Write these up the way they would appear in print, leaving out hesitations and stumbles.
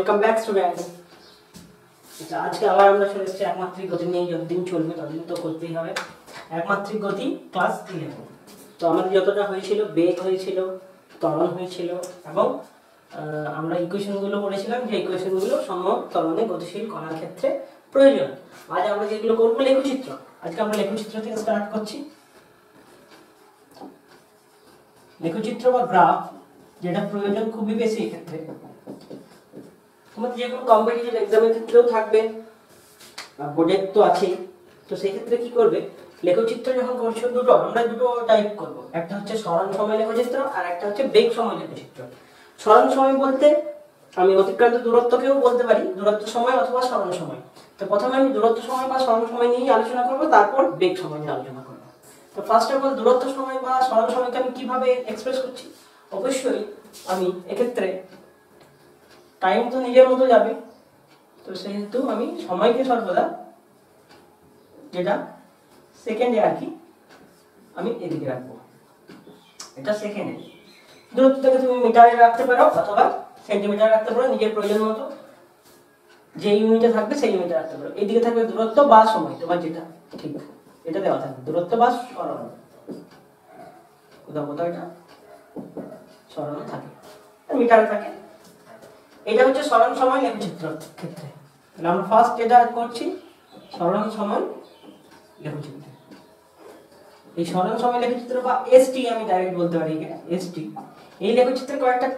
Welcome back student. আজকে আবার আমরা চলে এসেছি একমাত্রিক গতি নিয়ে। যতদিন চলবে ততদিন তো করতেই হবে। একমাত্রিক গতি ক্লাস 11। তো আমাদের যতটা হয়েছিল, বেগ হয়েছিল, ত্বরণ হয়েছিল এবং আমরা ইকুয়েশনগুলো পড়েছিলাম যে ইকুয়েশনগুলো সম্ভব ত্বরণে গতিশীল কণার ক্ষেত্রে প্রয়োজন। আজ আমরা যেগুলো করবো লেখচিত্র। আজকে আমরা লেখচিত্র থেকে স্টার্ট করছি। লেখচিত্র বা গ্রাফ যেটা প্রয়োজন খুবই বেশি এক্ষেত্রে। তোমাদের যে কোনো কম্পিটিটিভ এক্সামের ক্ষেত্রেও থাকবে, বোর্ডের তো আছেই। তো সেই ক্ষেত্রে কি করবে, লেখচিত্র যখন করছো আমরা দুটো টাইপ করব। একটা হচ্ছে সরণ সময় লেখচিত্র আর একটা হচ্ছে বেগ সময় লেখচিত্র। সরণ সময় বলতে আমি অতিক্রান্ত দূরত্বকেও বলতে পারি, দূরত্ব সময় অথবা সরণ সময়। তো প্রথমে আমি দূরত্ব সময় বা সরণ সময় নিয়ে আলোচনা করব, তারপর বেগ সময় নিয়ে আলোচনা করব। তো ফার্স্ট অফ অল দূরত্ব সময় বা সরণ সময়কে আমি কিভাবে এক্সপ্রেস করছি। অবশ্যই আমি এক্ষেত্রে টাইম তো নিজের মতো যাবে, তো সেহেতু আমি সময়কে সর্বদা যেটা সেকেন্ডে আর কি আমি এদিকে রাখবো। এটা সেকেন্ডে। দূরত্বটাকে তুমি মিটারে রাখতে পারো অথবা সেন্টিমিটারে রাখতে পারো, নিজের প্রয়োজন মতো যে ইউনিটে থাকবে সেই ইউনিটে রাখতে পারো। এইদিকে থাকবে দূরত্ব বা সময়, তোমার যেটা ঠিক এটা দেওয়া থাকবে, দূরত্ব বা সরণ। কোথাও কোথাও এটা সরণ থাকে, মিটারে থাকে। এটা হচ্ছে সরণ সময় লেখচিত্র ক্ষেত্রে। তাহলে আমরা ফার্স্ট যেটা করছি সরণ সময় লেখচিত্র। এই সরণ সময় লেখচিত্র বা এসটি আমি ডাইরেক্ট বলতে পারি, এসটি। এই লেখচিত্রের কয়েকটা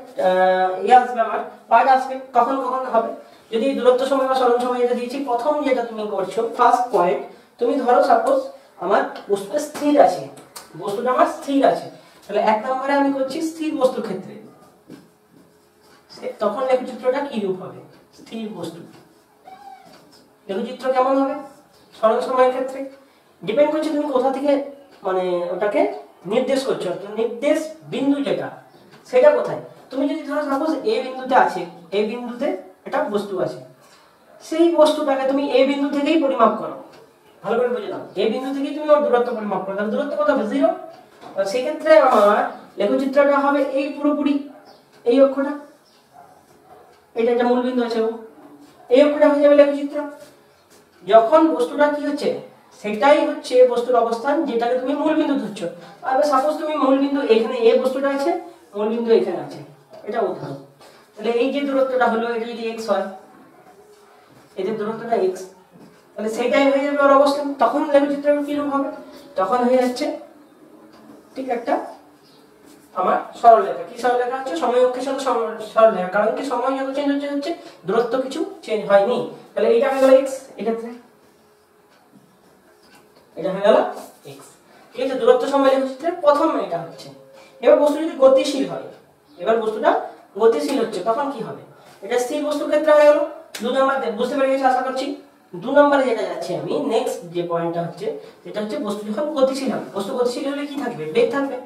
আসবে, আমার পার্ট আসবে, কখন কখন হবে। যদি দূরত্ব সময় বা সরণ সময় যেটা দিয়েছি, প্রথম যেটা তুমি করছো ফার্স্ট পয়েন্ট, তুমি ধরো সাপোজ আমার বস্তুটা স্থির আছে, বস্তুটা আমার স্থির আছে, তাহলে এক নম্বরে আমি করছি স্থির বস্তুর ক্ষেত্রে। তখন লেখচিত্রটা কি রূপ হবে, স্থির বস্তু। লেখচিত্র কেমন হবে সরল সময়ের ক্ষেত্রে ডিপেন্ড করছে তুমি কোথা থেকে মানে ওটাকে নির্দেশ করছো। নির্দেশ বিন্দু যেটা সেটা কোথায়। তুমি যদি ধরো সাপোজ এ বিন্দুতে আছে, এ বিন্দুতে একটা বস্তু আছে, সেই বস্তুটাকে তুমি এ বিন্দু থেকেই পরিমাপ করো। ভালো করে বুঝে নাও, এ বিন্দু থেকেই তুমি ওর দূরত্ব পরিমাপ করো। তাহলে দূরত্ব কত হবে, 0। সেই ক্ষেত্রে আমার লেখচিত্রটা হবে এই পুরোপুরি এই অক্ষটা, এটা একটা মূল বিন্দু আছে, এই অক্ষটা হয়ে যাবে লেখচিত্র। যখন বস্তুটা কি হচ্ছে সেটাই হচ্ছে বস্তুর অবস্থান, যেটাকে তুমি মূল বিন্দু ধরছো। আর সাপোজ তুমি মূল বিন্দু এখানে এ বস্তুটা আছে, মূল বিন্দু এখানে আছে, এটা উদাহরণ। তাহলে এই যে দূরত্বটা হলো এটা যদি x হয়, এই যে দূরত্বটা x, তাহলে সেটাই হয়ে যাবে ওর অবস্থান। তখন লেখচিত্রের কি রূপ হবে, তখন হয়ে যাচ্ছে ঠিক একটা আমার সরলরেখা। কি সরলরেখা হচ্ছে, সময় অক্ষের সাথে সরলরেখা। কারণ কি সময় যত চেঞ্জ হচ্ছে দূরত্ব কিছু চেঞ্জ হয়নি। তাহলে এইটা হয়ে গেল x, এক্ষেত্রে এটা হয়ে গেল x। ঠিক আছে, দূরত্ব সময় লেখচিত্রের প্রথম এটা হচ্ছে। এবার বস্তু যদি গতিশীল হয়, এবার বস্তুটা গতিশীল হচ্ছে, তখন কি হবে, এটা স্থির বস্তুর ক্ষেত্রে হয়ে গেল। 2 নম্বর বুঝতে পেরে গেছি আশা করছি। 2 নম্বরে যেটা যাচ্ছে আমি নেক্সট যে পয়েন্টটা হচ্ছে, সেটা হচ্ছে বস্তু যখন গতিশীল হবে। বস্তু গতিশীল হলে কি থাকবে, বেগ থাকবে।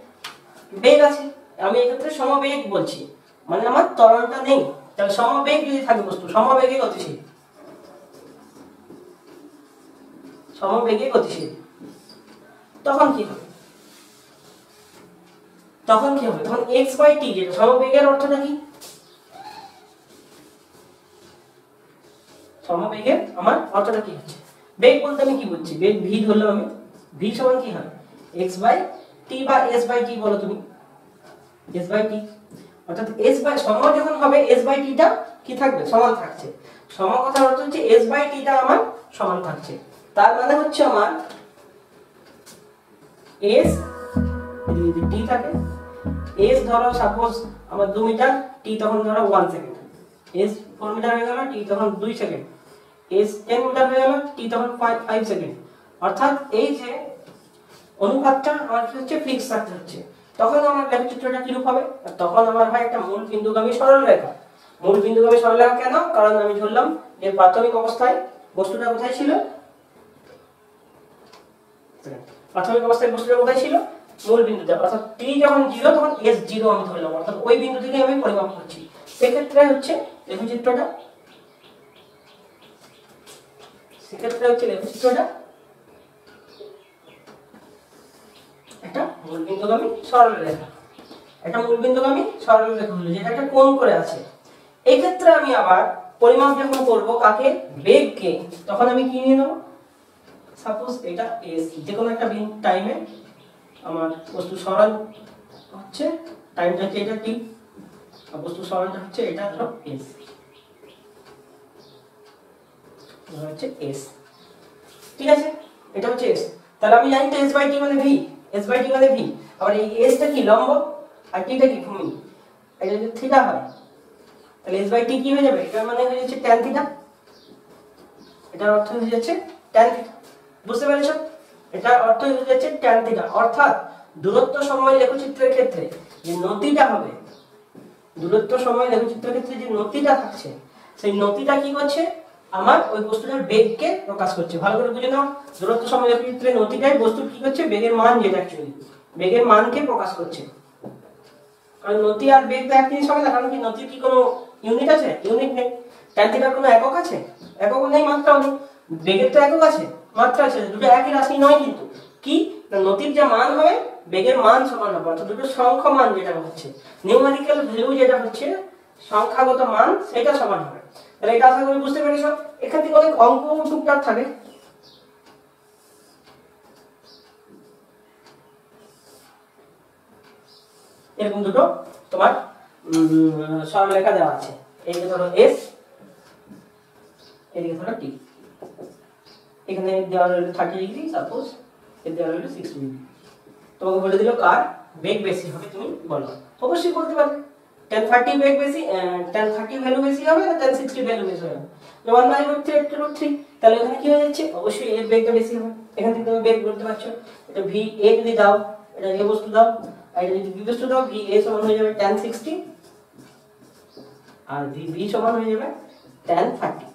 বেগ আছে, আমি এক্ষেত্রে সমবেগ বলছি, মানে আমার ত্বরণটা নেই। তাহলে সমবেগ যদি থাকে বস্তু, সমবেগে গতিশীল, সমবেগে গতিশীল, তখন কি হবে, তখন কি হবে, তখন x/t যেটা সমবেগের অর্থটা কি, সমবেগের আমার অর্থটা কি হচ্ছে। বেগ বলতে আমি কি বুঝছি, বেগ v ধরলাম আমি, v সমান কি হয় x/t বা s/t বলো তুমি, s/t। অর্থাৎ সময় যখন হবে s/t টা কি থাকবে, সমান থাকছে। সমান কথার অর্থ হচ্ছে s/t টা আমার সমান থাকছে। তার মানে হচ্ছে আমার s যদি t থাকে, s ধরো সাপোজ আমার 2 মিটার, t তখন ধরো 1 সেকেন্ড, s 4 মিটার হয়ে গেল, t তখন 2 সেকেন্ড, s 10 মিটার হয়ে গেল, t তখন 5 সেকেন্ড। অর্থাৎ এই যে অনুপাতটা আমার কি হচ্ছে, ফিক্স থাকতে হচ্ছে। তখন আমার লেখচিত্রটা কি রূপ হবে, তখন আমার হয় একটা মূল বিন্দুগামী সরলরেখা। মূল বিন্দুগামী সরলরেখা কেন, কারণ আমি ধরলাম যে প্রাথমিক অবস্থায় বস্তুটা কোথায় ছিল, প্রাথমিক অবস্থায় বস্তুটা কোথায় ছিল, মূল বিন্দুতে। অর্থাৎ t যখন 0 তখন s 0 আমি ধরলাম, অর্থাৎ ওই বিন্দু থেকে আমি পরিমাপ করছি। সেক্ষেত্রে হচ্ছে লেখচিত্রটা, একটা মূল বিন্দুগামী সরলরেখা, একটা মূল বিন্দুগামী সরলরেখা হলো যেটা একটা কোণ করে আছে। এই ক্ষেত্রে আমি আবার পরিমাপ যখন করব কাকে, বেগকে, তখন আমি কি নিয়ে নেব, সাপোজ এটা এস, যে কোনো একটা টাইমে আমার বস্তু সরণ হচ্ছে, টাইমটা হচ্ছে এটা টি, আর বস্তু সরণটা হচ্ছে এটা ধরো এস, হচ্ছে এস, ঠিক আছে, এটা হচ্ছে এস। তাহলে আমি জানি তো এস বাই টি মানে ভি, এস বাই টি মানে ভি। আবার এই এসটা কি লম্ব আর টিটা কি ভূমি, এটা যদি থিটা হয় তাহলে এস বাই টি কি হয়ে যাবে, এটা মানে হয়ে যাচ্ছে ট্যান থিটা, এটার অর্থ হয়ে যাচ্ছে ট্যান থিটা। বুঝতে পেরেছো, এটার অর্থ হয়ে যাচ্ছে ট্যান থিটা। অর্থাৎ দূরত্ব সময় লেখচিত্রের ক্ষেত্রে যে নতিটা হবে, দূরত্ব সময় লেখচিত্রের ক্ষেত্রে যে নতিটা থাকছে, সেই নতিটা কি করছে, আমার ওই বস্তুটার বেগকে প্রকাশ করছে। ভালো করে বুঝে নাও, দূরত্ব সময় লেখচিত্রে নতিটাই বস্তুর কি করছে, বেগের মান, যেটা অ্যাকচুয়ালি বেগের মানকে প্রকাশ করছে। কারণ নতি আর বেগ তো এক জিনিস হবে না, কারণ কি নতির কি কোনো ইউনিট আছে, ইউনিট নেই। ট্যান থিটার কোনো একক আছে, একক নেই, মাত্রাও নেই। বেগের তো একক আছে, মাত্রা আছে, দুটো একই রাশি নয় কিন্তু। কি না, নতির যে মান হবে বেগের মান সমান হবে, অর্থাৎ দুটো সংখ্যা মান যেটা হচ্ছে, নিউমেরিক্যাল ভ্যালু যেটা হচ্ছে সংখ্যাগত মান, সেটা সমান হবে। তাহলে এটা আশা করি বুঝতে পেরেছো। এখান থেকে অনেক অঙ্ক টুকটাক থাকে, এরকম দুটো তোমার সরলরেখা দেওয়া আছে, এইদিকে ধরো এস, এদিকে ধরো টি, এখানে দেওয়া হলো 30 ডিগ্রি, সাপোজ এর দেওয়া হলো 60 ডিগ্রি। তোমাকে বলে দিল কার বেগ বেশি হবে, তুমি বলো। অবশ্যই বলতে পারবে tan 30 বেগ বেশি, tan 30 ভ্যালু বেশি হবে না tan 60 ভ্যালু বেশি হবে, 1/√3, তাহলে এখানে কি হয়ে যাচ্ছে, অবশ্যই এর বেগটা বেশি হবে। এখান থেকে তুমি বেগ বলতে পারছো, এটা ভি এ যদি দাও, এটা এ বস্তু দাও, আর এটা যদি বি বস্তু দাও, ভি এ সমান হয়ে যাবে tan 60 আর ভি বি সমান হয়ে যাবে tan 30।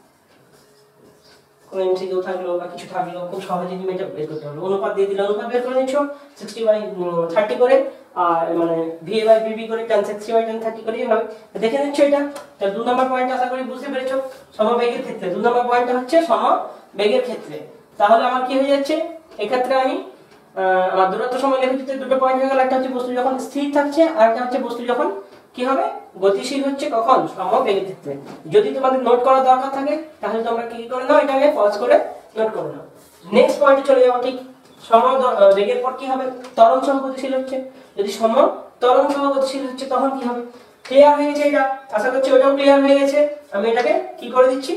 কোন এমসিকিউ থাকলো বা কিছু থাকলো, খুব সহজে তুমি এটা বের করতে পারবে। অনুপাত দিয়ে দিলে অনুপাত বের করে নিচ্ছ 60/30 করে, আর মানে ভি বাই ভিবি করে tan 60/tan 30 করে এভাবে দেখে নিচ্ছ এটা। তাহলে 2 নম্বর পয়েন্ট আশা করি বুঝতে পেরেছো, সমবেগের ক্ষেত্রে 2 নম্বর পয়েন্টটা হচ্ছে সমবেগের ক্ষেত্রে। তাহলে আমার কি হয়ে যাচ্ছে, এই ক্ষেত্রে আমি আমার দূরত্ব সময় লেখচিত্রে দুটো পয়েন্ট হয়ে গেল, একটা হচ্ছে বস্তু যখন স্থির থাকছে, আর একটা হচ্ছে বস্তু যখন কি হবে, গতিশীল হচ্ছে, কখন, সমবেগের ক্ষেত্রে। যদি তোমাদের নোট করার দরকার থাকে তাহলে তোমরা কি করে নাও, এটাকে পজ করে নোট করে নাও। নেক্সট পয়েন্টে চলে যাও। ঠিক সমবেগের পর কি হবে, ত্বরণ সহ গতিশীল হচ্ছে। যদি ত্বরণ সহ গতিশীল হচ্ছে তখন কি হবে, ক্লিয়ার হয়ে গেছে এটা, আশা করছি ওটাও ক্লিয়ার হয়ে গেছে। আমি এটাকে কি করে দিচ্ছি,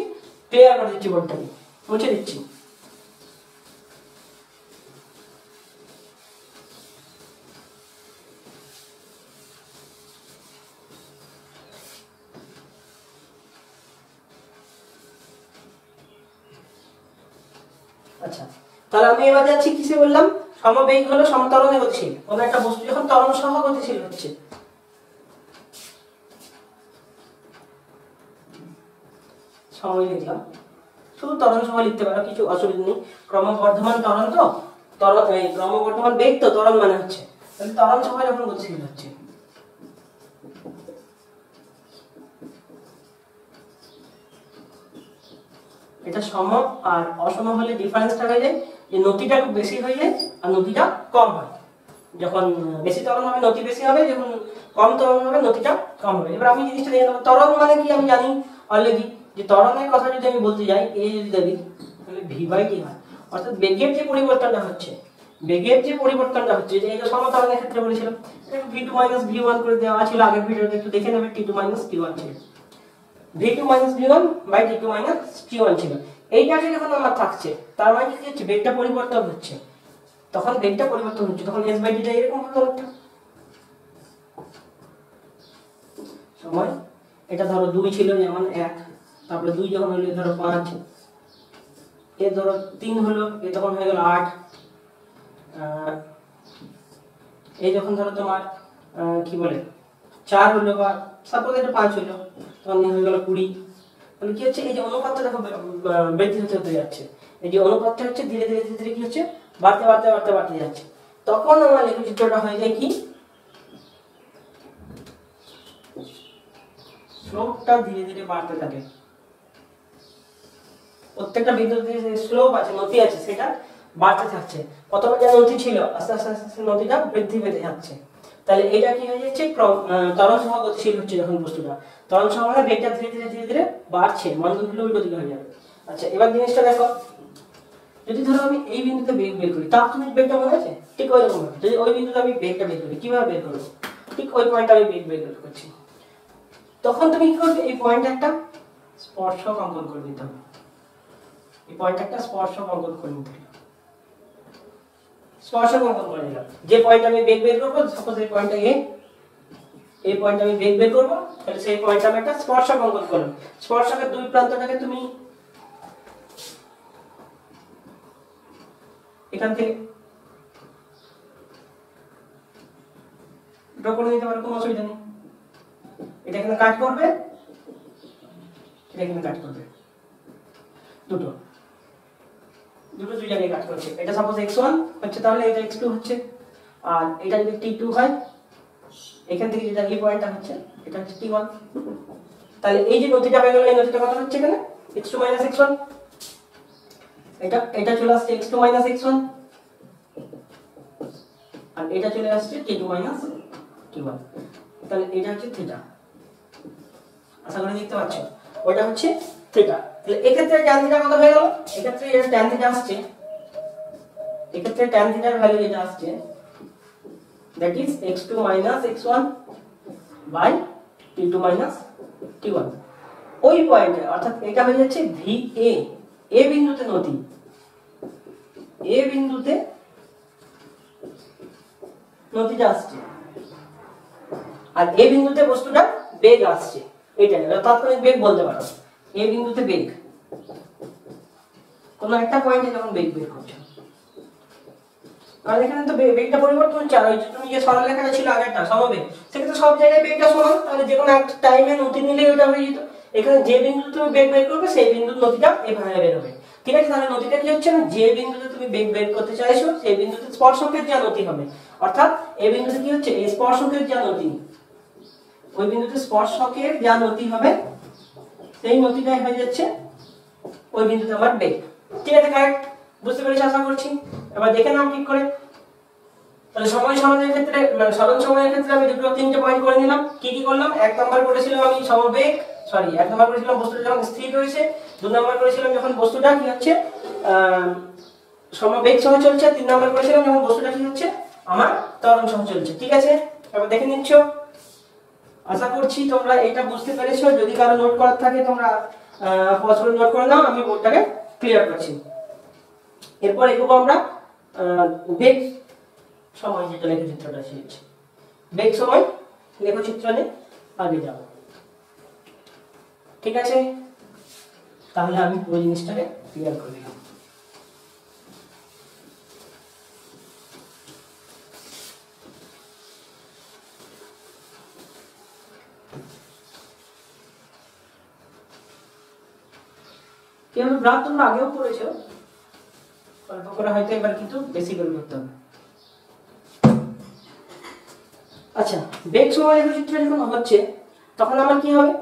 ক্লিয়ার করে দিচ্ছি, বোর্ডটাকে মুছে দিচ্ছি। আচ্ছা, তাহলে আমি এবার যাচ্ছি কিসে বললাম, সমবেগ হলো সমত্বরণে গতিশীল, কোন একটা বস্তু যখন ত্বরণ সহ গতিশীল হচ্ছে। সময় লিখলাম, শুধু ত্বরণ সহ লিখতে পারো, কিছু অসুবিধা নেই। ক্রমবর্ধমান ত্বরণ তো, ত্বরণ এই ক্রমবর্ধমান বেগ তো, ত্বরণ মানে হচ্ছে, তাহলে ত্বরণ সহ যখন গতিশীল হচ্ছে। এটা সম আর অসম হলে ডিফারেন্সটা হয়ে যায়, যে নতিটা খুব বেশি হয়ে যায় আর নতিটা কম হয়। যখন বেশি ত্বরণ হবে নতি বেশি হবে, যখন কম ত্বরণ হবে নতিটা কম হবে। এবার আমি জিনিসটা দেখে নেবো, ত্বরণ মানে কি আমি জানি অলরেডি, যে ত্বরণের কথা যদি আমি বলতে যাই, এ যদি দেবি তাহলে ভি বাই টি হয়। অর্থাৎ বেগের যে পরিবর্তনটা হচ্ছে, বেগের যে পরিবর্তনটা হচ্ছে, যে এটা সমত্বরণের ক্ষেত্রে বলেছিলাম, এটা v2 - v1 করে দেওয়া ছিল আগের ভিডিওতে, একটু দেখে নেবে, t2 - t1 ছিল, v2 - v1 by t2 - t1 ছিল। এইটাকে যখন আমার থাকছে, তার মানে কি হচ্ছে, বেগটা পরিবর্তন হচ্ছে, তখন বেগটা পরিবর্তন হচ্ছে, তখন s বাই tটা এরকম হবে একটা সময়। এটা ধরো 2 ছিল, যেমন 1, তারপরে 2 যখন হলো ধরো 5, এ ধরো 3 হলো, এ তখন হয়ে গেল 8, এই যখন ধরো তোমার কি বলে 4 হলো, বা সাপোজ এটা 5 হলো, তখন হয়ে গেল 20। তাহলে কি হচ্ছে, এই যে অনুপাতটা দেখো বৃদ্ধি হতে হতে যাচ্ছে, এই যে অনুপাতটা হচ্ছে ধীরে ধীরে ধীরে ধীরে কি হচ্ছে, বাড়তে বাড়তে বাড়তে বাড়তে যাচ্ছে। তখন আমার লেখচিত্রটা হয়ে যায় কি, স্লোপটা ধীরে ধীরে বাড়তে থাকে। প্রত্যেকটা বিন্দুতে যে স্লোপ আছে, নতি আছে, সেটা বাড়তে থাকছে। প্রথমে যে নতি ছিল, আস্তে আস্তে আস্তে নতিটা বৃদ্ধি পেতে যাচ্ছে। তাহলে এটা কি হয়ে যাচ্ছে, ত্বরণ সহ গতিশীল হচ্ছে যখন বস্তুটা, ত্বরণ সহ মানে বেগটা ধীরে ধীরে ধীরে ধীরে বাড়ছে, মানগুলো উল্টো দিকে হয়ে যাবে। আচ্ছা এবার জিনিসটা দেখো, যদি ধরো আমি এই বিন্দুতে বেগ বের করি, তাৎক্ষণিক বেগটা মনে আছে, ঠিক ওই রকম ভাবে যদি ওই বিন্দুতে আমি বেগটা বের করি, কিভাবে বের করবো, ঠিক ওই পয়েন্টে আমি বেগ বের করছি, তখন তুমি কি করবে, এই পয়েন্টে একটা স্পর্শক অঙ্কন করে দিতে হবে, এই পয়েন্টে একটা স্পর্শক অঙ্কন করে নিতে হবে, স্পর্শক অঙ্কন করে নিলাম, যে পয়েন্ট আমি বেগ বের করবো, সাপোজ এই পয়েন্টটা এ, এই পয়েন্ট আমি বেগ বের করবো, তাহলে সেই পয়েন্টে আমি একটা স্পর্শক অঙ্কন করলাম, স্পর্শকের দুই প্রান্তটাকে তুমি এখান থেকে ড্র করে নিতে পারো, কোনো অসুবিধা নেই, এটা এখানে কাট করবে, এটা এখানে কাট করবে, দুটো দুই জায়গায় কাট করছে, এটা সাপোজ x1 হচ্ছে, তাহলে এটা x2 হচ্ছে, আর এটা যদি t2 হয়, এখান থেকে যেটা এই পয়েন্টটা হচ্ছে এটা হচ্ছে t1, তাহলে এই যে নতিটা হয়ে গেল, এই নতিটা কত হচ্ছে এখানে x2 x1, এটা চলে আসছে x2 x1, আর এটা চলে আসছে t2 t1, তাহলে এটা হচ্ছে থিটা, আশা করি দেখতে পাচ্ছ, ওটা হচ্ছে থিটা। তাহলে এক্ষেত্রে tan থিটা কত হয়ে গেল, এক্ষেত্রে এটা tan থিটা আসছে, এক্ষেত্রে tan থিটার ভ্যালু যেটা আসছে that is x2 x1 by t2 t1, ওই পয়েন্টে, অর্থাৎ এটা হয়ে যাচ্ছে VA, এ বিন্দুতে নতি, এ বিন্দুতে নতিটা আসছে, আর এ বিন্দুতে বস্তুটা বেগ আসছে, এইটা তাৎক্ষণিক বেগ বলতে পারো, এ বিন্দুতে বেগ, কোন একটা পয়েন্টে যখন বেগ বের করছো, আর এখানে তো বেগটা পরিবর্তন হচ্ছে, আর তুমি যে সরল রেখাটা ছিল আগেরটা সমবেগ, সেক্ষেত্রে সব জায়গায় বেগটা সমান, তাহলে যে কোনো একটা টাইমে নতি নিলে ওটা হয়ে যেত, এখানে যে বিন্দুতে তুমি বেগ বের করবে সেই বিন্দুর নতিটা এভাবে বের হবে, ঠিক আছে। তাহলে নতিটা কি হচ্ছে না, যে বিন্দুতে তুমি বেগ বের করতে চাইছো সেই বিন্দুতে স্পর্শকের যা নতি হবে, অর্থাৎ এই বিন্দুতে কি হচ্ছে, এই স্পর্শকের যা নতি, ওই বিন্দুতে স্পর্শকের যা নতি হবে সেই নতিটাই হয়ে যাচ্ছে ওই বিন্দুতে আমার বেগ, ঠিক আছে, কারেক্ট, বুঝতে পেরেছি আশা করছি। এবার দেখে নাও ঠিক করে, তাহলে সময় সরণের ক্ষেত্রে মানে সরণ সময়ের ক্ষেত্রে আমি দুটো তিনটে পয়েন্ট করে নিলাম, কি কি করলাম, এক নাম্বার করেছিলাম আমি সমবেগ, এক নাম্বার করেছিলাম বস্তুটা যখন স্থির রয়েছে, দুই নাম্বার করেছিলাম যখন বস্তুটা কি হচ্ছে সমবেগ সহ চলছে, তিন নাম্বার করেছিলাম যখন বস্তুটা কি হচ্ছে আমার ত্বরণ সহ চলছে, ঠিক আছে। এবার দেখে নিচ্ছ, আশা করছি তোমরা এটা বুঝতে পেরেছো, যদি কারো নোট করার থাকে তোমরা পজ করে নোট করে নাও, আমি বোর্ডটাকে ক্লিয়ার করছি। এরপর এগোবো আমরা বেগ সময় যেটা লেখচিত্রটা শিখছি, বেগ সময় লেখচিত্র নিয়ে আগে যাব, ঠিক আছে। তাহলে আমি পুরো জিনিসটাকে ক্লিয়ার করে দিলাম। কিভাবে গ্রাফ তোমরা আগেও করেছো, অল্প করে হয়তো এবার কিন্তু বেশি করে করতে হবে। আচ্ছা, বেগ সময় লেখচিত্র যখন হচ্ছে তখন আমার কি হবে,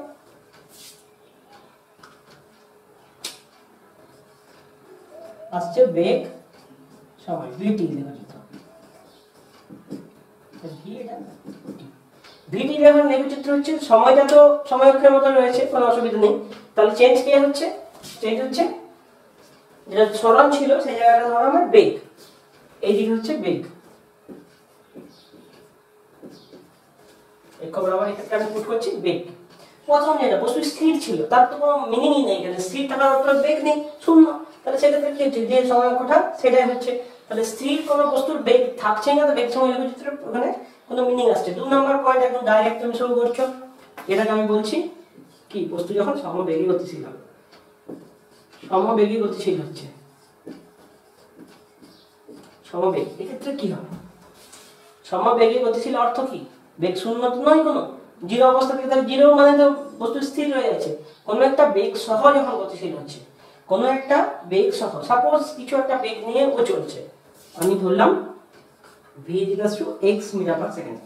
আসছে বেগ সময় ভিটি লেখচিত্র, ভিটি যখন লেখচিত্র হচ্ছে, সময়টা তো সময় অক্ষের মতো রয়েছে, কোনো অসুবিধা নেই, তাহলে চেঞ্জ কি হচ্ছে, চেঞ্জ হচ্ছে যেটা সরণ ছিল সেই জায়গাটা ধরো আমার বেগ, এই দিকে হচ্ছে বেগ, এই বরাবর এক্ষেত্রে আমি পুট করছি বেগ। প্রথম যেটা বস্তু স্থির ছিল তার তো কোনো মিনিংই নেই, এখানে স্থির থাকার অর্থ বেগ নেই, শূন্য, তাহলে সেক্ষেত্রে কি হচ্ছে, যে সময় অঙ্কটা সেটাই হচ্ছে, তাহলে স্থির কোনো বস্তুর বেগ থাকছে না, তো বেগ সময় লেখচিত্রের ওখানে কোনো মিনিং আসছে। 2 নম্বর পয়েন্ট একদম ডাইরেক্ট তুমি শুরু করছো, এটাকে আমি বলছি কি, বস্তু যখন সমবেগী গতিশীল হবে, সমবেগী গতিশীল হচ্ছে, সমবেগ, এক্ষেত্রে কি হবে, সমবেগী গতিশীল অর্থ কি, বেগ শূন্য তো নয়, কোনো জিরো অবস্থা থেকে, তাহলে জিরো মানে তো বস্তু স্থির রয়ে যাচ্ছে, কোনো একটা বেগ সহ যখন গতিশীল হচ্ছে, কোনো একটা বেগ সহ, সাপোজ কিছু একটা বেগ নিয়ে ও চলছে, আমি ধরলাম v x metre per second,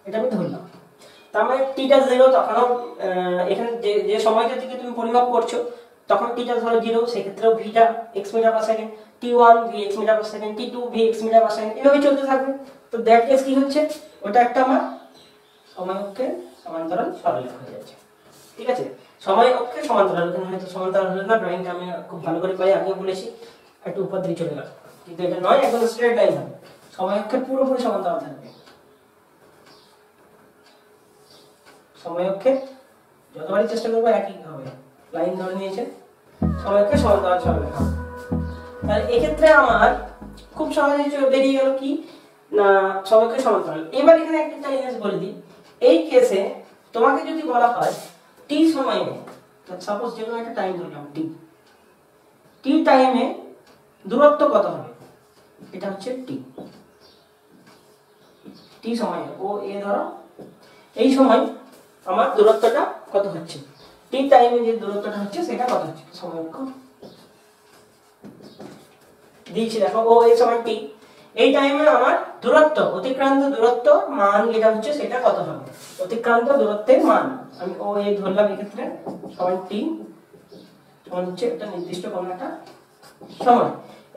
এটা আমি ধরলাম, তার মানে টিটা 0, তখনও এখানে যে সময়টা থেকে তুমি পরিমাপ করছো তখন টিটা ধরো 0, সেক্ষেত্রেও ভিটা x metre per second, t1 v x metre per second, t2 v x metre per second, এভাবে চলতে থাকবে। তো দ্যাট কেস কি হচ্ছে, ওটা একটা আমার সময় অক্ষে সমান্তরাল সরলরেখা হয়ে যাচ্ছে। ঠিক আছে, সময় অক্ষে সমান্তরাল, এখানে হয়তো সমান্তরাল হলো না, ড্রয়িংটা আমি খুব ভালো করে পাই, আগেও বলেছি, একটু উপর দিকে চলে গেল, কিন্তু এটা নয়, একদম স্ট্রেট লাইন হবে, সময় অক্ষে পুরোপুরি সমান্তরাল থাকবে। সময় অক্ষে যতবারই চেষ্টা করবো একই হবে, লাইন ধরে নিয়েছে, সময় অক্ষে সমান্তরাল সরলরেখা। তাহলে এক্ষেত্রে আমার খুব সহজে বেরিয়ে গেল কি না সময় অক্ষে সমান্তরাল। এবার এখানে একটা জিনিস বলে দিই, এই কেসে তোমাকে যদি বলা হয় টি সময়ে, সাপোজ যে কোনো একটা টাইম ধরলাম টি, টি টাইমে দূরত্ব কত হবে, এটা হচ্ছে টি, টি সময়ে ও এ ধরো, এই সময় আমার দূরত্বটা কত হচ্ছে, টি টাইমে যে দূরত্বটা হচ্ছে সেটা কত হচ্ছে, সময় অক্ষ দিয়েছি দেখো, ও এই সময় টি, এই টাইমে আমার দূরত্ব, অতিক্রান্ত দূরত্ব মান যেটা হচ্ছে সেটা কত হবে, অতিক্রান্ত দূরত্বের মান আমি ও এই ধরলাম, এক্ষেত্রে সময় টি সমান হচ্ছে একটা নির্দিষ্ট কোন একটা সময়,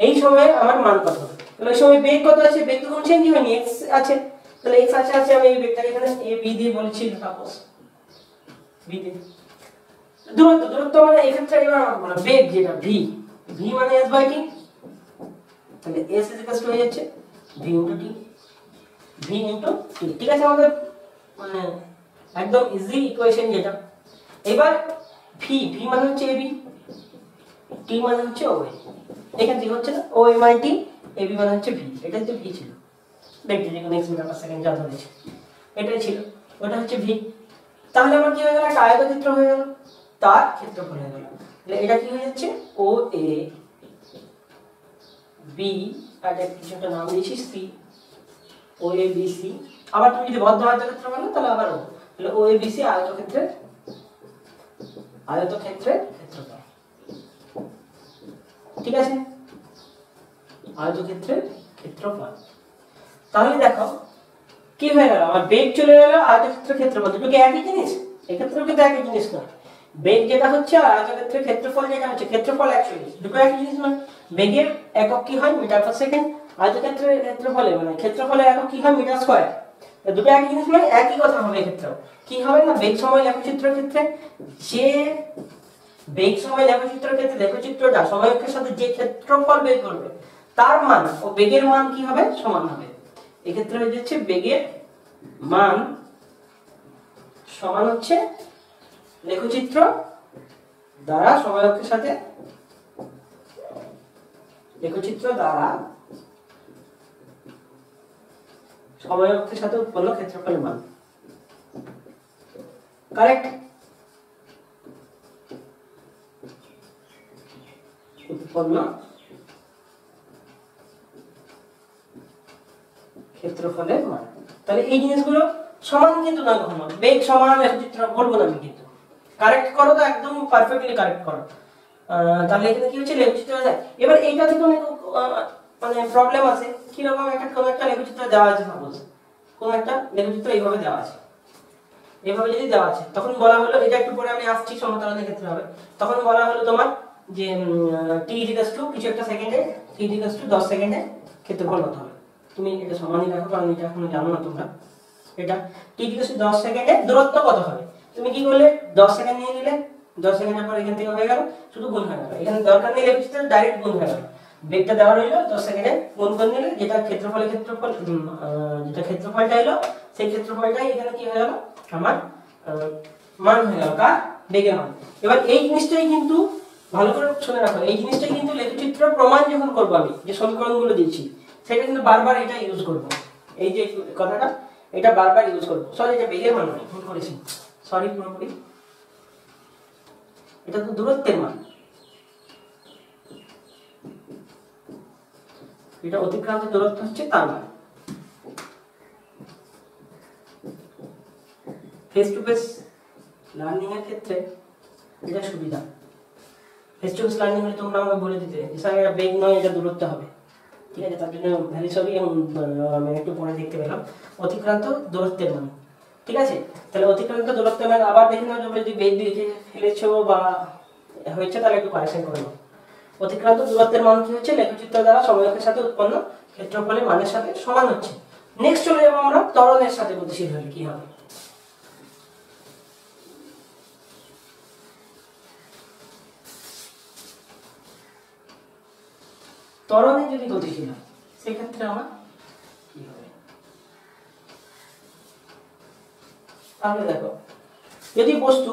এই সময়ে আমার মান কত হবে, তাহলে এই সময় বেগ কত আছে, বেগ তো কোনো চেঞ্জ হয়নি, x আছে, তাহলে x আছে, আমি এই বেগটাকে এখানে a b দিয়ে বলেছি, সাপোজ b দিয়ে, দূরত্ব মানে এক্ষেত্রে এবার আমরা বেগ যেটা v, v মানে s/t, তাহলে s হয়ে যাচ্ছে v * t, v * t, ঠিক আছে, আমাদের মানে একদম ইজি ইকুয়েশন যেটা। এবার v মানে হচ্ছে ab, t মানে হচ্ছে oa, এখান থেকে হচ্ছে না oa / t, ab মানে হচ্ছে v, এটাই তো v ছিল, দেখতে যে কোন x মিটার/সেকেন্ড যা ধরেছে এটাই ছিল, ওটা হচ্ছে v। তাহলে আমার কি হয়ে গেল, একটা আয়তক্ষেত্র হয়ে গেল, তার ক্ষেত্রফল হয়ে গেল, তাহলে এটা কি হয়ে যাচ্ছে oa b, আর কিছু একটা নাম দিয়েছি c, oa bc, আবার তুমি যদি বদ্ধ আয়তক্ষেত্র বলো তাহলে আবার ও, তাহলে oa bc আয়তক্ষেত্রের ক্ষেত্রফল, ঠিক আছে, আয়তক্ষেত্রের ক্ষেত্রফল। তাহলে দেখো কি হয়ে গেল, আমার বেগ চলে গেল, আয়তক্ষেত্রের ক্ষেত্রফল, দুটো কি একই জিনিস, এক্ষেত্রেও কিন্তু একই জিনিস না, বেগ যেটা হচ্ছে আর আয়তক্ষেত্রের ক্ষেত্রফল যেটা হচ্ছে, ক্ষেত্রফল অ্যাকচুয়ালি দুটো একই জিনিস নয়, বেগের একক কি হয় মিটার/সেকেন্ড, আয়তক্ষেত্রের ক্ষেত্রফলে মানে ক্ষেত্রফলের একক কি হয় মিটার স্কয়ার, দুটো একই জিনিস নয়, একই কথা হবে এক্ষেত্রেও, কি হবে না বেগ সময় লেখচিত্রের ক্ষেত্রে, যে বেগ সময় লেখচিত্রের ক্ষেত্রে লেখচিত্রটা সময় অক্ষের সাথে যে ক্ষেত্রফল বের করবে তার মান ও বেগের মান কি হবে, সমান হবে, এক্ষেত্রে হয়ে যাচ্ছে বেগের মান সমান হচ্ছে লেখচিত্র দ্বারা সময় অক্ষের সাথে, লেখচিত্র দ্বারা সময় অক্ষের সাথে উৎপন্ন ক্ষেত্রফলের মান, কারেক্ট, উৎপন্ন ক্ষেত্রফলের মান। তাহলে এই জিনিসগুলো সমান কিন্তু না, কখনো বেগ সমান লেখচিত্র বলবো না আমি, কিন্তু কারেক্ট করো তো একদম পারফেক্টলি কারেক্ট করো, তাহলে এখানে কি হচ্ছে লেখচিত্র যায়। এবার এইটা থেকে অনেক মানে প্রবলেম আছে, কি রকম কোন একটা লেখচিত্র দেওয়া আছে, সাপোজ কোন একটা লেখচিত্র এইভাবে দেওয়া আছে, এইভাবে যদি দেওয়া আছে, তখন বলা হলো, এটা একটু পরে আমি আসছি সমতলের ক্ষেত্রে হবে, তখন বলা হলো তোমার যে t কিছু একটা সেকেন্ডে, t 10 সেকেন্ডে ক্ষেত্রফল কত হবে, তুমি এটা সমানই রাখো কারণ এটা এখনো জানো না তোমরা, এটা t 10 সেকেন্ডে দূরত্ব কত হবে, তুমি কি করলে 10 সেকেন্ড নিয়ে নিলে, 10 সেকেন্ডের পর এখান থেকে হয়ে গেল, শুধু গুণ হয়ে গেল, এখানে দরকার নেই লেখচিত্র, ডাইরেক্ট গুণ হয়ে গেল, বেগটা দেওয়া রইলো 10 সেকেন্ডে গুণ করে নিলে, যেটা ক্ষেত্রফলটা এলো সেই ক্ষেত্রফলটাই এখানে কি হয়ে গেল আমার মান হয়ে গেল, কার বেগের মান। এবার এই জিনিসটাই কিন্তু ভালো করে শুনে রাখো, এই জিনিসটাই কিন্তু লেখচিত্র প্রমাণ যখন করবো আমি যে সমীকরণগুলো দিচ্ছি সেটা কিন্তু বারবার এটা ইউজ করবো, এই যে কথাটা এটা বারবার ইউজ করবো, সরি এটা বেগের মান নয়, ভুল করেছি, সরি পুরোপুরি, এটা তো দূরত্বের মান, এটা অতিক্রান্ত দূরত্ব হচ্ছে তার মান। ফেস টু ফেস লার্নিং এর ক্ষেত্রে এটা সুবিধা, ফেস টু ফেস লার্নিং হলে তোমরা আমাকে বলে দিতে স্যার এটা বেগ নয় এটা দূরত্ব হবে, ঠিক আছে, তার জন্য ভ্যালু সবই আমি একটু পরে দেখতে পেলাম, অতিক্রান্ত দূরত্বের মান, ঠিক আছে, তাহলে অতিক্রান্ত দূরত্বের মান আবার দেখে নাও, যদি বেগ দিয়ে ফেলেছো বা হয়েছে তাহলে একটু কারেকশন করে নাও। অতিক্রান্ত দূরত্বের মান কি হচ্ছে লেখচিত্র দ্বারা সময় অক্ষের সাথে উৎপন্ন ক্ষেত্রফলের মানের সাথে সমান হচ্ছে, নেক্সট চলে যাবো আমরা ত্বরণের সাথে গতিশীল হলে কি হবে। ত্বরণে যদি গতিশীল হয় সেক্ষেত্রে আমার কি হবে। তাহলে দেখো, যদি বস্তু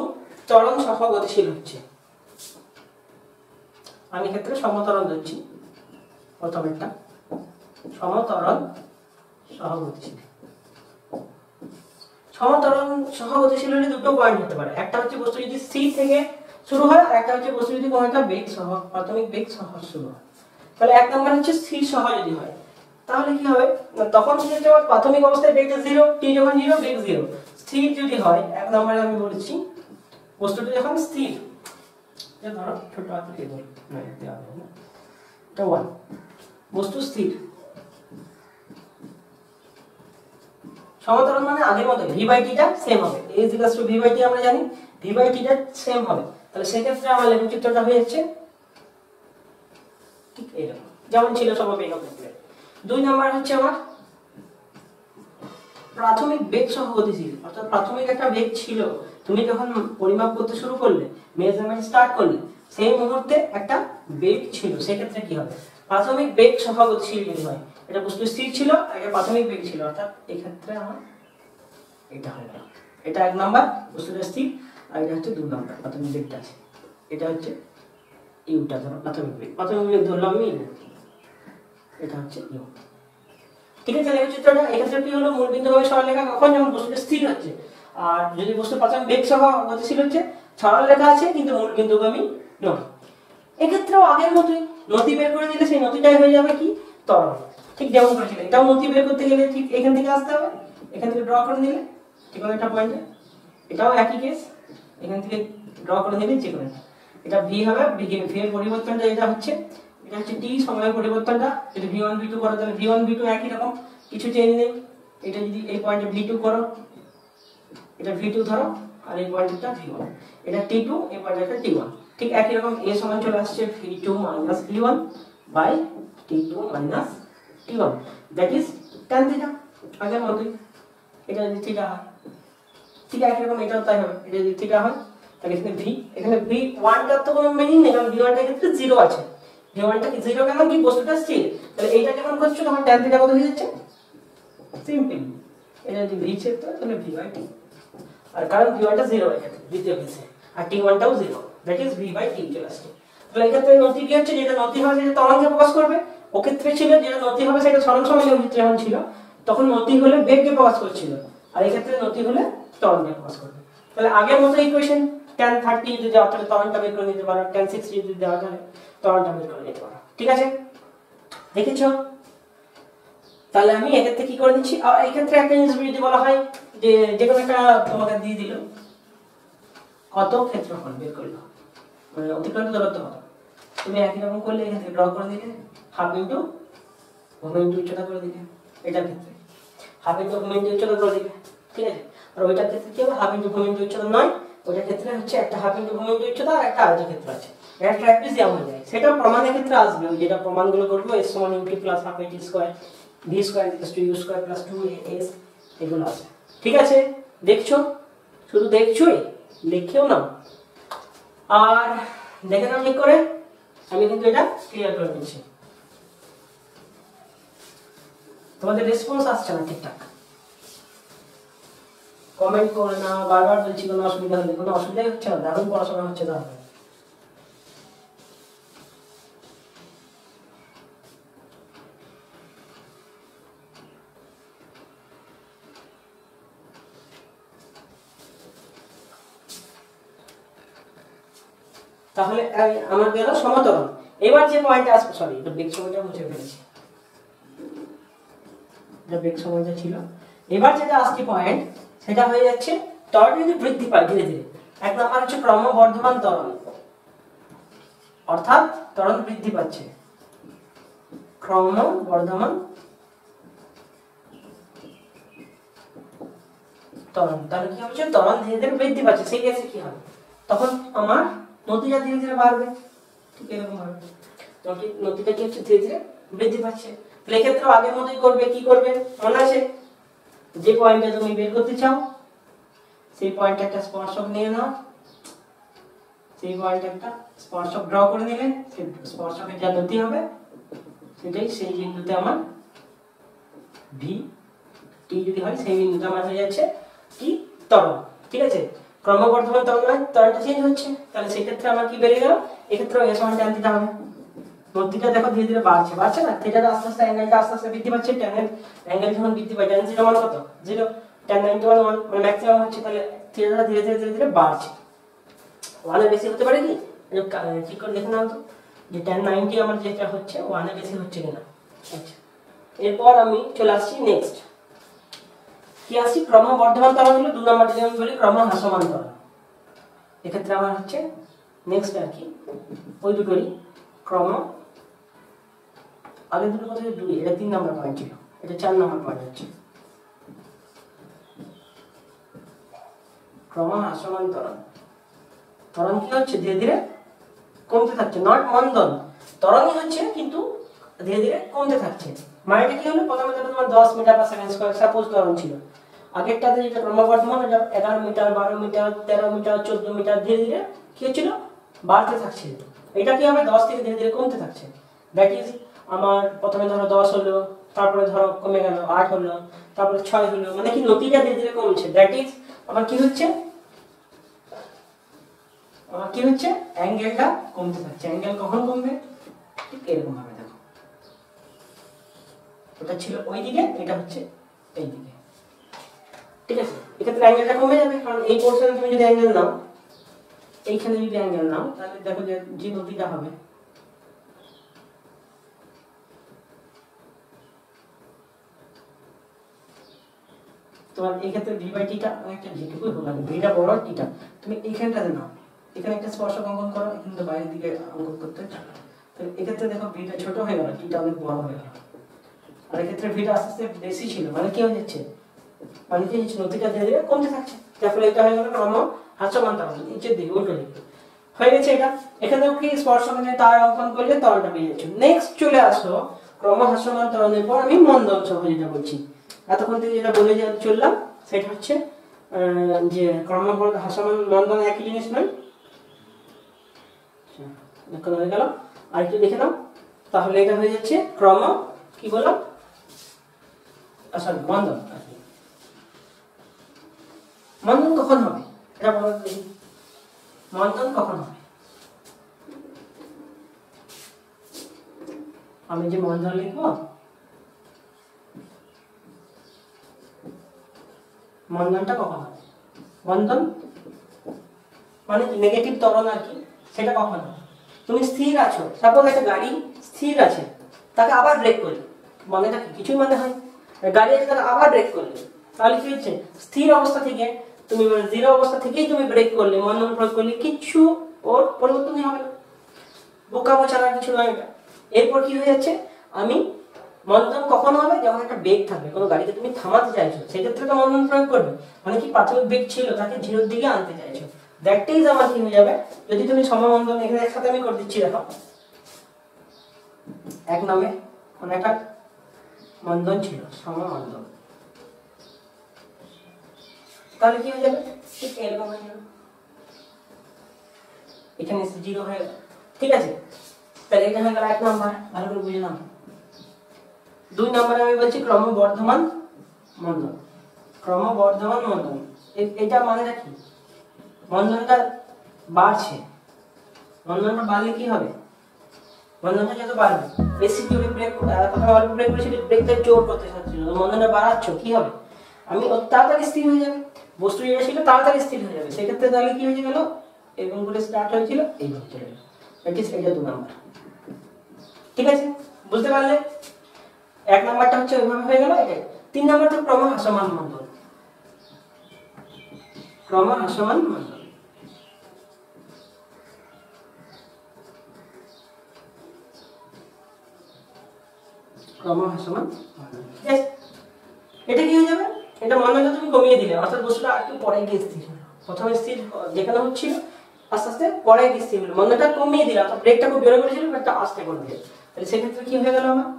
ত্বরণ সহ গতিশীল হচ্ছে, আমি ক্ষেত্রে সমত্বরণ ধরছি, প্রথমেরটা সমত্বরণ সহ গতিশীল। সমত্বরণ সহ গতিশীল হলে দুটো পয়েন্ট হতে পারে, একটা হচ্ছে বস্তু যদি স্থির থেকে শুরু হয়, আর একটা হচ্ছে বস্তু যদি কোনো একটা বেগ সহ, প্রাথমিক বেগ সহ শুরু হয়। তাহলে এক নম্বর হচ্ছে স্থির সহ যদি হয়, তাহলে কি হবে, তখন হচ্ছে প্রাথমিক অবস্থায় বেগটা 0, টি যখন 0 বেগ 0। স্থির যদি হয়, এক নম্বরে আমি বলেছি বস্তুটা যখন স্থির, ধরো ছোট হাতে দিয়ে ধরো, এটা 1, বস্তু স্থির। সমত্বরণ মানে আগের মতো v/t টা সেম হবে, a = v/t আমরা জানি, v/t টা সেম হবে। তাহলে সেই ক্ষেত্রে আমার লেখক চিত্রটা হয়ে যাচ্ছে ঠিক এরকম, যেমন ছিল সমবেগ ক্ষেত্রে। 2 নাম্বার হচ্ছে আমার প্রাথমিক বেগ সহ গতিশীল, অর্থাৎ প্রাথমিক একটা বেগ ছিল, তুমি যখন পরিমাপ করতে শুরু করলে, মেজারমেন্ট স্টার্ট করলে, সেই মুহূর্তে একটা বেগ ছিল, সেই ক্ষেত্রে কি হবে, প্রাথমিক বেগ সহ গতিশীল যদি হয়, এটা বস্তু স্থির ছিল, আগে প্রাথমিক বেগ ছিল, অর্থাৎ এই ক্ষেত্রে আমার এটা হয়ে গেল, এটা 1 নাম্বার বস্তুটা স্থির, আর এটা হচ্ছে 2 নাম্বার প্রাথমিক বেগটা আছে, এটা হচ্ছে ইউটা, ধরো প্রাথমিক বেগ ধরলাম আমি, এটা হচ্ছে ইউ। ঠিক আছে, লেখক চিত্রটা এক্ষেত্রে কি হলো, মূল বিন্দু হবে সরলরেখা কখন, যখন বস্তুটা স্থির হচ্ছে। আর যদি বস্তু প্রাথমিক বেগ সহ গতিশীল হচ্ছে, সরলরেখা আছে কিন্তু মূল বিন্দুগামী নয়। এক্ষেত্রেও আগের মতোই নতি বের করে দিলে সেই নতিটাই হয়ে যাবে কি, ত্বরণ। ঠিক যেমন করেছিলেন, এটাও নতি বের করতে গেলে ঠিক এখান থেকে আসতে হবে, এখান থেকে ড্র করে নিলে ঠিক আছে একটা পয়েন্টে, এটাও একই কেস, এখান থেকে ড্র করে নিলে যে কোনো এটা ভি হবে, ভি এর পরিবর্তনটা এটা হচ্ছে, এটা হচ্ছে টি সময়ের পরিবর্তনটা, যদি v1 v2 করো তাহলে v1 v2 একই রকম, কিছু চেঞ্জ নেই। এটা যদি এই পয়েন্টে v2 করো, এটা v2 ধরো, আর এই পয়েন্টটা v1, এটা t2, এই পয়েন্টটা t1, ঠিক একই রকম। a সমান চলে আসছে v2 - v1 by t2 - t1, that is tan theta, আগের মতই। এটা যদি থিটা হয় ঠিক একই রকম, এটাও তাই হবে, এটা যদি থিটা হয় তাহলে এখানে v1 টার তো কোনো মিনিং নেই, কারণ v1 টার ক্ষেত্রে 0 আছে, v1 টা কি 0 কেন, কি বস্তুটা স্থির, তাহলে এইটা যখন করছো তখন tan থিটা কত হয়ে যাচ্ছে, সিম্পল, এটা যদি v ছেদ হয় তাহলে v/t, আর কারণ v1 টা 0 হয়ে যাচ্ছে দ্বিতীয় কেসে, আর t1 টাও 0, দ্যাট ইজ v/t চলে আসছে। তাহলে এই ক্ষেত্রে নতি কি হচ্ছে, যেটা নতি হবে সেটা ত্বরণকে প্রকাশ করবে, ও ক্ষেত্রে ছিল যেটা নতি হবে সেটা সরল সময় ক্ষেত্রে যখন ছিল তখন নতি হলে বেগকে প্রকাশ করছিল, আর এই ক্ষেত্রে নতি হলে ত্বরণকে প্রকাশ করবে। তাহলে আগের মতো ইকুয়েশন, tan 30 যদি দেওয়া তাহলে ত্বরণটা বের করে নিতে পারো, tan 60 যদি দেওয়া তাহলে ত্বরণটা বের করে নিতে পারো। ঠিক আছে, দেখেছো? তাহলে আমি এক্ষেত্রে কি করে দিচ্ছি, আর এই ক্ষেত্রে একটা জিনিস যদি বলা হয় যে যে কোনো একটা তোমাকে দিয়ে দিল কত ক্ষেত্রফল বের করলো, মানে অতিক্রান্ত দূরত্ব কত, তুমি একই রকম করলে এখানে ড্র করে দিলে হাফ ইনটু ভূমি ইনটু উচ্চতা করে দিলে, এটার ক্ষেত্রে হাফ ইনটু ভূমি ইনটু উচ্চতা করে দিলে, ঠিক আছে। আর ওইটার ক্ষেত্রে কি হবে, হাফ ইনটু ভূমি ইনটু উচ্চতা নয়, ওইটার ক্ষেত্রে হচ্ছে একটা হাফ ইনটু ভূমি ইনটু উচ্চতা আর একটা আয়তক্ষেত্র আছে, এটা ট্রাপিজিয়াম হয়ে যায়। সেটা প্রমাণের ক্ষেত্রে আসবে, ওই যেটা প্রমাণগুলো করবো, s সমান ইউ প্লাস হাফ এটি square v square equals to u square plus 2as, এগুলো আছে। ঠিক আছে, দেখছো, শুধু দেখছোই, লিখেও নাও, আর দেখে নাও ঠিক করে, আমি কিন্তু এটা ক্লিয়ার করে দিচ্ছি। তোমাদের রেসপন্স আসছে না ঠিকঠাক, কমেন্ট করে না, বারবার বলছি কোনো অসুবিধা হলে, কোনো অসুবিধাই হচ্ছে না, দারুণ পড়াশোনা হচ্ছে তাহলে। তাহলে আমার গেল সমতরণ। এবার যে পয়েন্টে আসবে, সরি এটা বেগ সময়টা মুছে ফেলেছি, এটা বেগ সময়টা ছিল। এবার যেটা আসছে পয়েন্ট, সেটা হয়ে যাচ্ছে ত্বরণ যদি বৃদ্ধি পায় ধীরে ধীরে। এক নাম্বার হচ্ছে ক্রমবর্ধমান ত্বরণ, অর্থাৎ ত্বরণ বৃদ্ধি পাচ্ছে, ক্রমবর্ধমান ত্বরণ। তাহলে কি হচ্ছে, ত্বরণ ধীরে ধীরে বৃদ্ধি পাচ্ছে, সেই কেসে কি হবে, তখন আমার নতিটা ধীরে ধীরে বাড়বে, ঠিক এরকম হবে, নতিটা কি হচ্ছে ধীরে ধীরে বৃদ্ধি পাচ্ছে। তাহলে এক্ষেত্রে আগের মতোই করবে, কি করবে মনে আছে, যে পয়েন্টটা তুমি বের করতে চাও সেই পয়েন্টে একটা স্পর্শক নিয়ে নাও, সেই পয়েন্টে একটা স্পর্শক ড্র করে নিলে সেই স্পর্শকের যা গতি হবে সেটাই সেই বিন্দুতে আমার ভি টি যদি হয় সেই বিন্দুতে আমার হয়ে যাচ্ছে কি ত্বরণ। ঠিক আছে, ক্রমবর্ধমান ত্বরণ হয়, ত্বরণটা চেঞ্জ হচ্ছে, তাহলে সেই ক্ষেত্রে আমার কি বেড়ে গেল, এক্ষেত্রে এ সমান tan থিটা হবে। গতিটা দেখো ধীরে ধীরে বাড়ছে, বাড়ছে না, থিটাটা আস্তে আস্তে অ্যাঙ্গেলটা আস্তে আস্তে বৃদ্ধি পাচ্ছে, অ্যাঙ্গেল যখন বৃদ্ধি পায় tan থিটা মান কত 0, tan 90 মান মানে ম্যাক্সিমাম হচ্ছে, তাহলে থিটাটা ধীরে ধীরে ধীরে ধীরে বাড়ছে। 1 এর বেশি হতে পারে কি, ঠিক করে দেখে নাও তো যে tan 90 আমার যেটা হচ্ছে 1 এর বেশি হচ্ছে কিনা। আচ্ছা, এরপর আমি চলে আসছি নেক্সট কি আসছি, ক্রমবর্ধমান ত্বরণ হলো 2 নম্বর যদি আমি বলি ক্রম হ্রাসমান ত্বরণ। এক্ষেত্রে আমার হচ্ছে নেক্সট আর কি ওই দুটোরই ক্রম, আগে দুটো কথা 2, এটা 3 নম্বর পয়েন্ট ছিল, এটা 4 নম্বর পয়েন্ট হচ্ছে ক্রম হ্রাসমান ত্বরণ। ত্বরণ কি হচ্ছে ধীরে ধীরে কমতে থাকছে, নট মন্দন, ত্বরণই হচ্ছে কিন্তু ধীরে ধীরে কমতে থাকছে। মানেটা কি হলো, প্রথমে ধরো তোমার 10 metre per second square suppose ত্বরণ ছিল, আগেরটাতে যেটা ক্রমবর্ধমান ওটা 11 মিটার 12 মিটার 13 মিটার 14 মিটার ধীরে ধীরে কি হচ্ছিল বাড়তে থাকছে। এটা কি হবে 10 থেকে ধীরে ধীরে কমতে থাকছে। দ্যাট ইজ আমার প্রথমে ধরো 10 হলো, তারপরে ধরো কমে গেল 8 হলো, তারপরে 6 হলো, মানে কি নতিটা ধীরে ধীরে কমছে। দ্যাট ইজ আমার কি হচ্ছে, আমার কি হচ্ছে অ্যাঙ্গেলটা কমতে থাকছে। অ্যাঙ্গেল কখন কমবে, ঠিক এরকম ভাবে দেখো, ওটা ছিল ওই দিকে, এটা হচ্ছে এই দিকে। ঠিক আছে, এক্ষেত্রে অ্যাঙ্গেলটা কমে যাবে, কারণ এই পোরশনে তুমি যদি অ্যাঙ্গেল নাও, এইখানে যদি অ্যাঙ্গেল নাও, তাহলে দেখো যে নতিটা হবে তোমার এই ক্ষেত্রে ভি বাই টিটা একটা যেটুকুই হোক না, ভিটা বড় টিটা তুমি এইখানটাতে নাও, এখানে একটা স্পর্শক অঙ্কন করো, এখানে তো বাইরের দিকে অঙ্কন করতে, তাহলে এক্ষেত্রে দেখো ভিটা ছোট হয়ে গেল, টিটা অনেক বড় হয়ে গেল। আর এক্ষেত্রে ভিটা আস্তে আস্তে বেশি ছিল, মানে কি হয়ে যাচ্ছে, মানে কি নতিটা ধীরে ধীরে কমতে থাকছে, যার ফলে এটা হয়ে গেল ক্রম হ্রাসমান ত্বরণ। নিচের দিকে উল্টো দিকে হয়ে গেছে এটা। এখানেও কি স্পর্শক নিয়ে তার অঙ্কন করলে ত্বরণটা পেয়ে যাচ্ছে। নেক্সট চলে আসো ক্রম হ্রাসমান ত্বরণের পর আমি মন্দন সহ যেটা বলছি, এতক্ষণ থেকে যেটা বলে চললাম সেটা হচ্ছে যে ক্রম হ্রাসমান মন্দন একই জিনিস নয়। দেখো হয়ে গেল, আর একটু দেখে নাও, তাহলে এটা হয়ে যাচ্ছে ক্রম কি বললাম, সরি মন্দন। মন্দন কখন হবে এটা বলো দেখি, মন্দন কখন হবে? আমি যে মন্দন লিখবো, মন্দনটা কখন হবে, মন্দন মানে নেগেটিভ ত্বরণ আর কি, সেটা কখন হবে? তুমি স্থির আছো, সাপোজ একটা গাড়ি স্থির আছে, তাকে আবার ব্রেক করলে, মানেটা কিছুই মানে হয়, গাড়ি আছে তাকে আবার ব্রেক করলে, তাহলে কি হচ্ছে স্থির অবস্থা থেকে তুমি মানে জিরো অবস্থা থেকেই তুমি ব্রেক করলে, মন্দন প্রয়োগ করলে, কিছু ওর পরিবর্তনই হবে না, বোকামো ছাড়া কিছু নয় এটা। এরপর কি হয়ে যাচ্ছে, আমি মন্দন কখন হবে, যখন একটা বেগ থাকবে, কোনো গাড়িকে তুমি থামাতে চাইছো, সেক্ষেত্রে তো মন্দন প্রয়োগ করবে, মানে কি প্রাথমিক বেগ ছিল তাকে জিরোর দিকে আনতে চাইছো। দ্যাট ইজ আমার কি হয়ে যাবে, যদি তুমি সমমন্দন এখানে একসাথে আমি করে দিচ্ছি, দেখো এক নামে কোন একটা মন্দন ছিল সমমন্দন, তাহলে কি হয়ে যাবে, ঠিক এরকম হয়ে যাবে, এখানে জিরো হয়ে গেল। ঠিক আছে, তাহলে এটা হয়ে গেল 1 নাম্বার, ভালো করে বুঝে নাও। 2 নম্বরে আমি বলছি ক্রমবর্ধমান মন্দন। ক্রমবর্ধমান মন্দন এটা মানেটা কি, মন্দনটা বাড়ছে, মন্দনটা বাড়লে কি হবে, মন্দনটা যত বাড়বে বেশি জোরে ব্রেক, প্রথমে অল্প ব্রেক করেছিল, ব্রেকটা জোর করতে চাচ্ছিল, মন্দনটা বাড়াচ্ছ, কি হবে, আমি তাড়াতাড়ি স্থির হয়ে যাবে, বস্তু যেটা ছিল তাড়াতাড়ি স্থির হয়ে যাবে, সেক্ষেত্রে তাহলে কি হয়ে গেল, এরকম করে স্টার্ট হয়েছিল এইভাবে চলে গেল। এটা 2 নাম্বার। ঠিক আছে, বুঝতে পারলে? 1 নাম্বারটা হচ্ছে ওইভাবে হয়ে গেল। এটা 3 নাম্বারটা ক্রম হ্রাসমান মন্দন। ক্রম হ্রাসমান মন্দন, ক্রম হ্রাসমান মন্দন। এটা কি হয়ে যাবে, এটা মন্দনটা তুমি কমিয়ে দিলে, অর্থাৎ বস্তুটা একটু পরে গিয়ে স্থির হলো, প্রথমে স্থির যেখানে হচ্ছিল আস্তে আস্তে পরে গিয়ে স্থির হলো, মন্দনটা কমিয়ে দিলে, অর্থাৎ ব্রেকটা খুব জোরে করেছিল, ব্রেকটা আস্তে করে দিলে, তাহলে সেক্ষেত্রে কি হয়ে গেল, আমার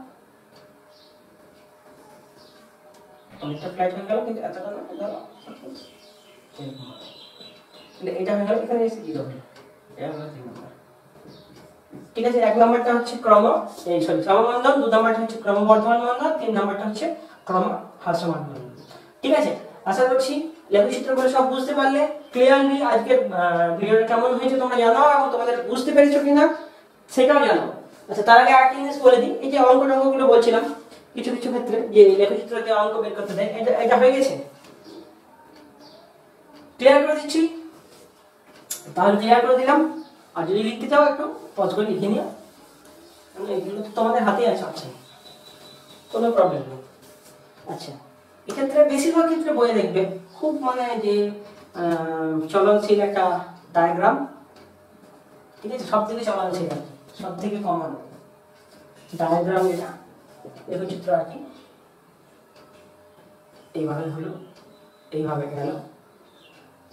অনেকটা ফ্ল্যাট হয়ে গেল, কিন্তু এতটা না, ধরো এটা হয়ে গেল, এখানে এসে কি হবে, এটা হলো 3 নম্বর। ঠিক আছে, 1 নম্বরটা হচ্ছে সমবন্ধন, 2 নম্বরটা হচ্ছে ক্রমবর্ধমান বন্ধন, 3 নম্বরটা হচ্ছে ক্রম হ্রাসমান বন্ধন। ঠিক আছে, আশা করছি লেখচিত্রগুলো সব বুঝতে পারলে। ক্লিয়ারলি আজকের ভিডিওটা কেমন হয়েছে তোমরা জানাও, এবং তোমাদের বুঝতে পেরেছো কিনা সেটাও জানাও। আচ্ছা, তার আগে আরেকটা জিনিস বলে দিই, এই যে অঙ্কগুলো বলছিলাম, কিছু কিছু ক্ষেত্রে যে লেখচিত্রতে অঙ্ক বের করতে দেয়, এটা হয়ে গেছে, ক্লিয়ার করে দিচ্ছি। তাহলে ক্লিয়ার করে দিলাম। আর যদি লিখতে চাও একটু পজ করে লিখে নিও, এগুলো তো তোমাদের হাতে আছে, আচ্ছা কোনো প্রবলেম নেই। আচ্ছা, এক্ষেত্রে বেশিরভাগ ক্ষেত্রে বইয়ে দেখবে খুব মানে যে চলনশীল একটা ডায়াগ্রাম, ঠিক আছে, সব থেকে চলনশীল আর কি, সব থেকে কমন ডায়াগ্রাম এটা লেখচিত্র আর কি। এইভাবে হলো, এইভাবে গেল,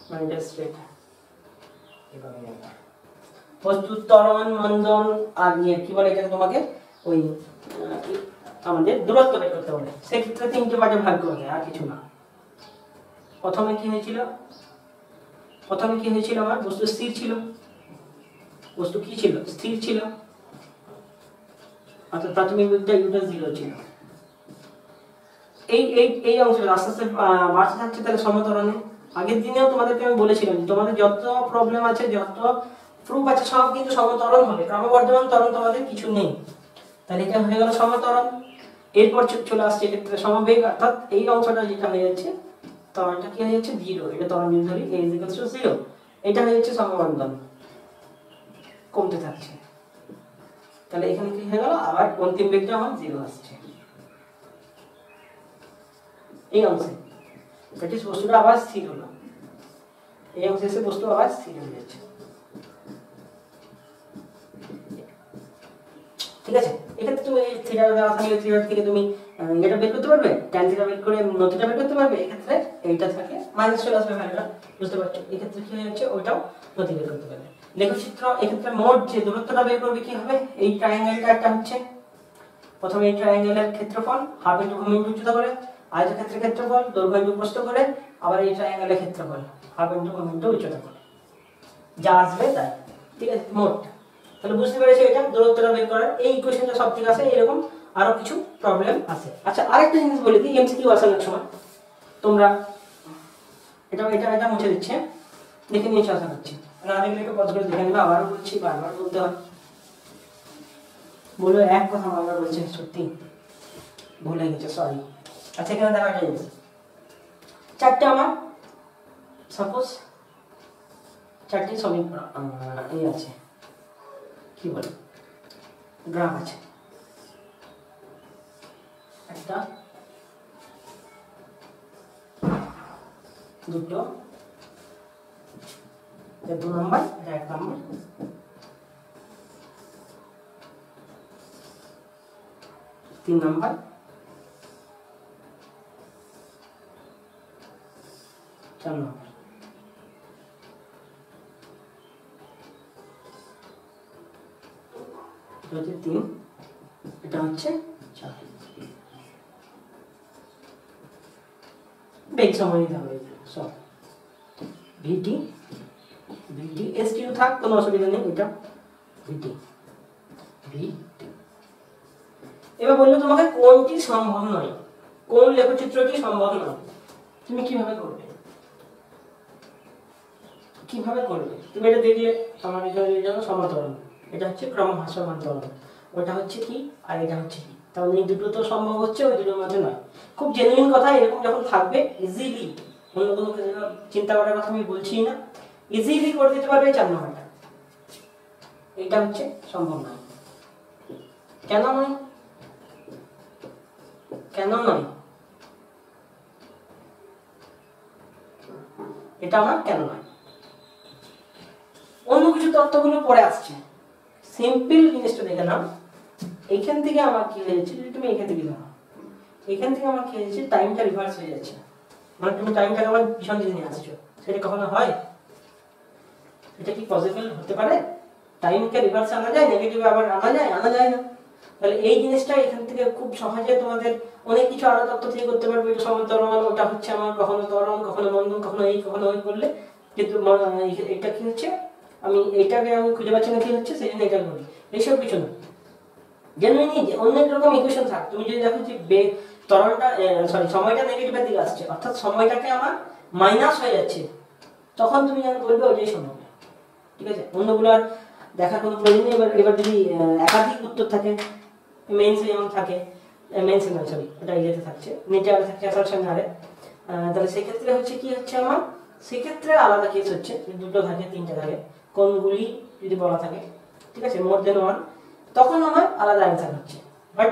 মানে জাস্ট এটা এইভাবে গেল। প্রস্তুত ত্বরণ মন্দন আর কি বলে এটাকে, তোমাকে ওই আমাদের দূরত্ব বের করতে হবে, সেক্ষেত্রে 3টে পার্টে ভাগ করতে হয়, আর কিছু না। প্রথমে কি হয়েছিল আমার বস্তু স্থির ছিল, বস্তু কি ছিল, স্থির ছিল, অর্থাৎ প্রাথমিক বিন্দুটা ইউটা 0 ছিল। এই অংশটা আস্তে আস্তে বাড়তে থাকছে, তাহলে সমতরণে। আগের দিনেও তোমাদেরকে আমি বলেছিলাম তোমাদের যত প্রবলেম আছে, যত প্রুফ আছে, সব কিন্তু সমতরণ হবে, ক্রমবর্ধমান ত্বরণ তোমাদের কিছু নেই। তাহলে এটা হয়ে গেল সমতরণ। এরপর চলে আসছে এক্ষেত্রে সমবেগ, অর্থাৎ এই অংশটা যেটা হয়ে যাচ্ছে, ত্বরণটা কি হয়ে যাচ্ছে 0, এটা ত্বরণ বিন্দু ধরি a = 0, এটা হয়ে যাচ্ছে সমবন্ধন, কমতে থাকছে। তাহলে এখানে কি হয়ে গেল, আবার অন্তিম বেগটা আমার 0 আসছে এই অংশে, দ্যাট ইজ বস্তুটা আবার স্থির হলো, এই অংশে এসে বস্তু আবার স্থির হয়ে যাচ্ছে। ঠিক আছে, এক্ষেত্রে তুমি থিটা দেওয়া থাকলে থিটা থেকে তুমি এটা বের করতে পারবে, tan থিটা বের করে নথিটা বের করতে পারবে। এক্ষেত্রে এইটা থাকে মাইনাস চলে আসবে ভ্যালুটা, বুঝতে পারছো? এক্ষেত্রে কি হচ্ছে, ওইটাও নথি বের করতে পারবে। লেখচিত্র এক্ষেত্রে মোট যে দূরত্বটা বের করবে কি হবে, এই ট্রায়াঙ্গেলটা একটা হচ্ছে, প্রথমে এই ট্রায়াঙ্গেলের ক্ষেত্রফল হাফ ইনটু ভূমি ইনটু উচ্চতা করে, আয়তক্ষেত্রের ক্ষেত্রফল দৈর্ঘ্য ইনটু প্রস্থ করে, আবার এই ট্রায়াঙ্গেলের ক্ষেত্রফল হাফ ইনটু ভূমি ইনটু উচ্চতা করে, যা আসবে তাই। ঠিক আছে, মোট। তাহলে বুঝতে পেরেছো এটা দূরত্বটা বের করার এই ইকুয়েশনটা সব ঠিক আছে। এরকম আরো কিছু প্রবলেম আছে। আচ্ছা, আরেকটা জিনিস বলে দিই, এমসিকিউ আসার সময় তোমরা এটা মুছে দিচ্ছে, দেখে নিয়েছো আশা করছি, না দেখলে একটু পজ করে দেখে নেবে। আবারও বলছি, বারবার বলতে হয়, বলো এক কথা বারবার বলছে, সত্যি ভুলে গেছে, সরি। আচ্ছা, এখানে দেখা যায় 4টে আমার সাপোজ 4টে এই আছে, কি বলে গ্রাফ আছে, একটা, দুটো, 2 নম্বর, 1 নম্বর, 3 নম্বর, 4 নম্বর। এটা হচ্ছে 3, এটা হচ্ছে 4। বেগ সময় নিতে হবে সব, ভিটি এসটিও থাক, কোনো অসুবিধা নেই, এটা ভিটি। এবার বললো তোমাকে কোনটি সম্ভব নয়, কোন লেখচিত্রটি সম্ভব নয়, তুমি কিভাবে করবে? তুমি এটা দেখলে আমার জন্য সমতরণ, এটা হচ্ছে ক্রমহ্রাসমান ত্বরণ, ওটা হচ্ছে কি আর এটা হচ্ছে কি, তাহলে এই দুটো তো সম্ভব হচ্ছে, ওই দুটোর মধ্যে নয়। খুব জেনুইন কথা, এরকম যখন থাকবে ইজিলি, অন্য কোনো চিন্তা করার কথা আমি বলছি না, ইজিলি করে দিতে পারবে 4 নম্বরটা। এটা হচ্ছে সম্ভব নয়। কেন নয়? এটা আমার কেন নয়, অন্য কিছু তথ্যগুলো পরে আসছে, সিম্পল জিনিসটা দেখে নাও। এইখান থেকে আমার কি হয়েছে, যদি তুমি এখান থেকে দেখো, এখান থেকে আমার কি হয়েছে, টাইমটা রিভার্স হয়ে যাচ্ছে, মানে তুমি টাইমটাকে আমার পিছন দিকে নিয়ে আসছো, সেটা কখনো হয়? এটা কি পসিবল হতে পারে? টাইমকে রিভার্স আনা যায়, নেগেটিভ আবার আনা যায় না, তাহলে এই জিনিসটা এখান থেকে খুব সহজে তোমাদের অনেক কিছু আলাদা তথ্য থেকে করতে পারবে। এটা সমান্তরাল, ওটা হচ্ছে আমার কখনো ত্বরণ, কখনো মন্দন, কখনো এই কখনো ওই করলে, কিন্তু এটা কি হচ্ছে, আমি এইটাকে আমি খুঁজে পাচ্ছি না কি হচ্ছে, সেই জন্য এটা করি, এইসব কিছু না। জেনুইনলি অনেক রকম ইকুয়েশন থাক, তুমি যদি দেখো যে ত্বরণটা সময়টা নেগেটিভের দিকে আসছে, অর্থাৎ সময়টাকে আমার মাইনাস হয়ে যাচ্ছে, তখন তুমি যখন বলবে ওইটাই সম্ভব। ঠিক আছে, অন্যগুলো আর দেখার কোনো প্রয়োজন নেই। এবার যদি একাধিক উত্তর থাকে, মেইনসে যেমন থাকে, মেইনসে না সরি এটা ইয়েতে থাকছে, নিচে আরে থাকছে অ্যাসারশন হারে, তাহলে সেক্ষেত্রে হচ্ছে কি হচ্ছে আমার, সেক্ষেত্রে আলাদা কেস হচ্ছে, দুটো থাকে তিনটে থাকে, কোনগুলি যদি বলা থাকে, ঠিক আছে, মোর দেন ওয়ান, তখন আমার আলাদা অ্যান্সার হচ্ছে। বাট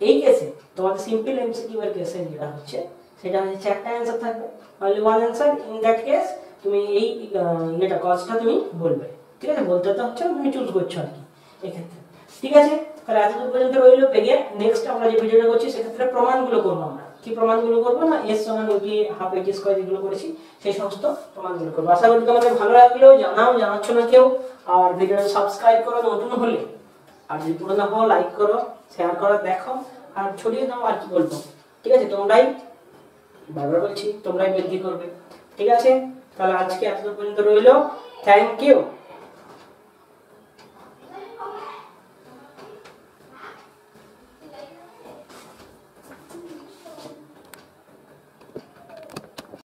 এই কেসে তোমাদের সিম্পল এমসিকিউ এর কেসে যেটা হচ্ছে, সেটা হচ্ছে একটা অ্যান্সার থাকবে, only one answer. In that case তুমি এই এটা কজটা তুমি বলবে, ঠিক আছে, বলতে তো হচ্ছে তুমি চুজ করছো আর কি এক্ষেত্রে। ঠিক আছে, তাহলে এতদূর পর্যন্ত রইলো পেগে। নেক্সট আমরা যে ভিডিওটা করছি সেক্ষেত্রে প্রমাণগুলো করবো। আমরা কি প্রমাণগুলো করবো না, এস সমান ইউটি হাফ এইচ স্কয়ার যেগুলো করেছি সেই সমস্ত প্রমাণগুলো করবো। আশা করি তোমাদের ভালো লাগলো, জানাও, জানাচ্ছ না কেউ, আর ভিডিওটা সাবস্ক্রাইব করো নতুন হলে, আর যদি পুরোনো হও লাইক করো, শেয়ার করো, দেখো আর ছড়িয়ে দাও। আর কি বলবো, ঠিক আছে, তোমরাই, বারবার বলছি, তোমরাই বৃদ্ধি করবে। ঠিক আছে, তাহলে আজকে এতদূর পর্যন্ত রইলো। Thank you.